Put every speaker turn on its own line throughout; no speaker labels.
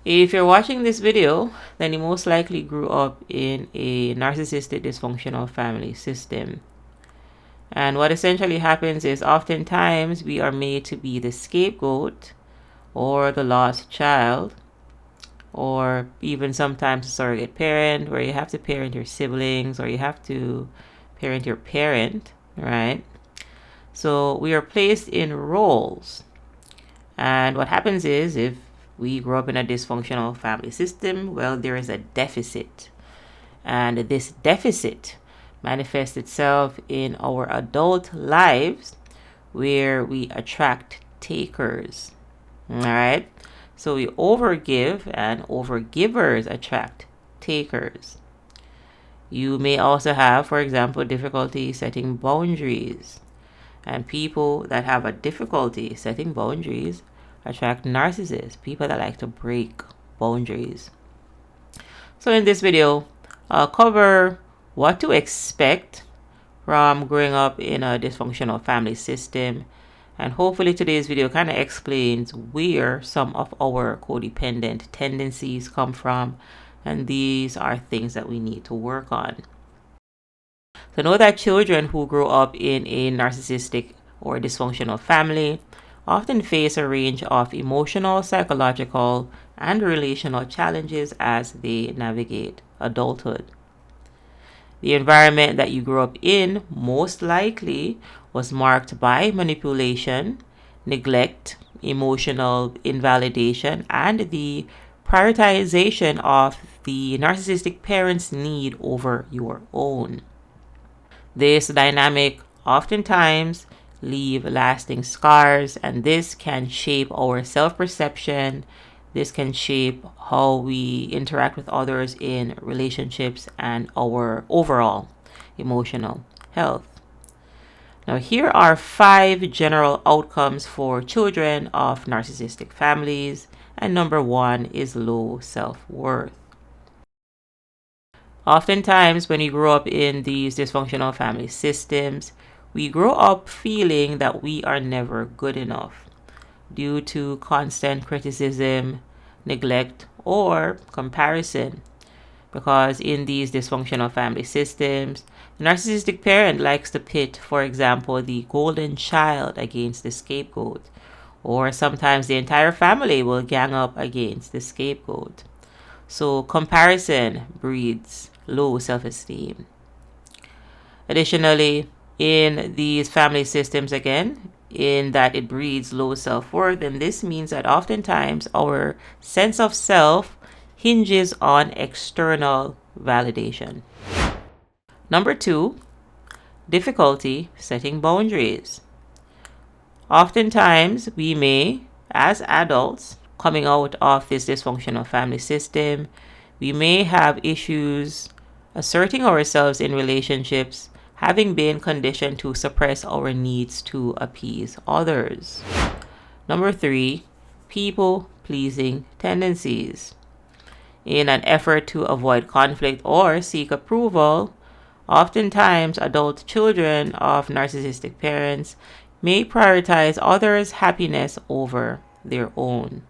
If you're watching this video, then you most likely grew up in a narcissistic dysfunctional family system. And what essentially happens is oftentimes we are made to be the scapegoat or the lost child, or even sometimes a surrogate parent where you have to parent your siblings or you have to parent your parent, right? So we are placed in roles. And what happens is if we grow up in a dysfunctional family system, well, there is a deficit. And this deficit manifests itself in our adult lives where we attract takers. All right? So we overgive, and overgivers attract takers. You may also have, for example, difficulty setting boundaries. And people that have a difficulty setting boundaries attract narcissists, people that like to break boundaries. So in this video, I'll cover what to expect from growing up in a dysfunctional family system. And hopefully today's video kind of explains where some of our codependent tendencies come from. And these are things that we need to work on. So know that children who grow up in a narcissistic or dysfunctional family often face a range of emotional, psychological, and relational challenges as they navigate adulthood. The environment that you grew up in most likely was marked by manipulation, neglect, emotional invalidation, and the prioritization of the narcissistic parent's need over your own. This dynamic oftentimes leave lasting scars, and this can shape our self-perception. This can shape how we interact with others in relationships and our overall emotional health. Now, here are 5 general outcomes for children of narcissistic families, and number 1 is low self-worth. Oftentimes, when you grow up in these dysfunctional family systems, we grow up feeling that we are never good enough due to constant criticism, neglect, or comparison. Because in these dysfunctional family systems, the narcissistic parent likes to pit, for example, the golden child against the scapegoat, or sometimes the entire family will gang up against the scapegoat. So comparison breeds low self-esteem. Additionally, in these family systems, again, in that it breeds low self-worth, and this means that oftentimes our sense of self hinges on external validation. Number 2, difficulty setting boundaries. Oftentimes, we may, as adults, coming out of this dysfunctional family system, we may have issues asserting ourselves in relationships, having been conditioned to suppress our needs to appease others. Number 3, people-pleasing tendencies. In an effort to avoid conflict or seek approval, oftentimes adult children of narcissistic parents may prioritize others' happiness over their own.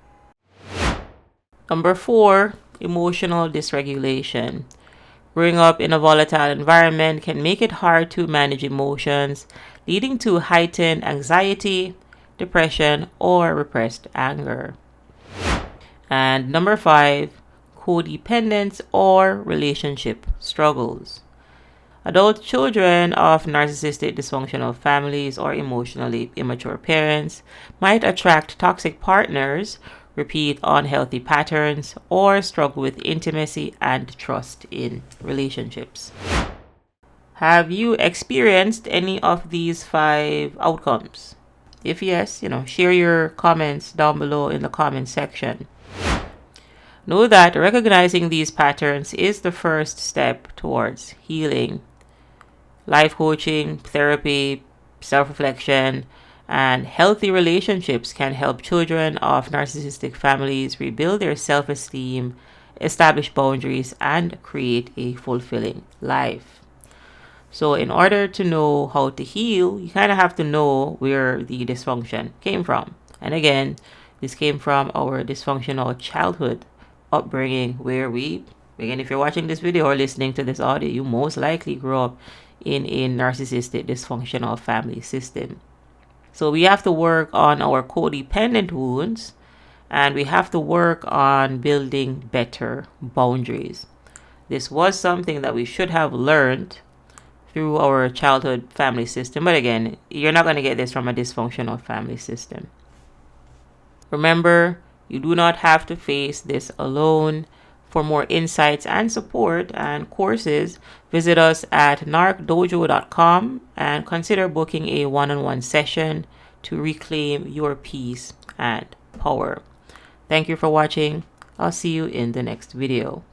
Number 4, emotional dysregulation. Growing up in a volatile environment can make it hard to manage emotions, leading to heightened anxiety, depression, or repressed anger. And number 5, codependence or relationship struggles. Adult children of narcissistic dysfunctional families or emotionally immature parents might attract toxic partners, repeat unhealthy patterns, or struggle with intimacy and trust in relationships. Have you experienced any of these 5 outcomes? If yes, share your comments down below in the comment section. Know that recognizing these patterns is the first step towards healing. Life coaching, therapy, self-reflection, and healthy relationships can help children of narcissistic families rebuild their self-esteem, establish boundaries, and create a fulfilling life. So in order to know how to heal, you kind of have to know where the dysfunction came from. And again, this came from our dysfunctional childhood upbringing where again, if you're watching this video or listening to this audio, you most likely grew up in a narcissistic dysfunctional family system. So we have to work on our codependent wounds, and we have to work on building better boundaries. This was something that we should have learned through our childhood family system. But again, you're not going to get this from a dysfunctional family system. Remember, you do not have to face this alone. For more insights and support and courses, visit us at narcdojo.com and consider booking a one-on-one session to reclaim your peace and power. Thank you for watching. I'll see you in the next video.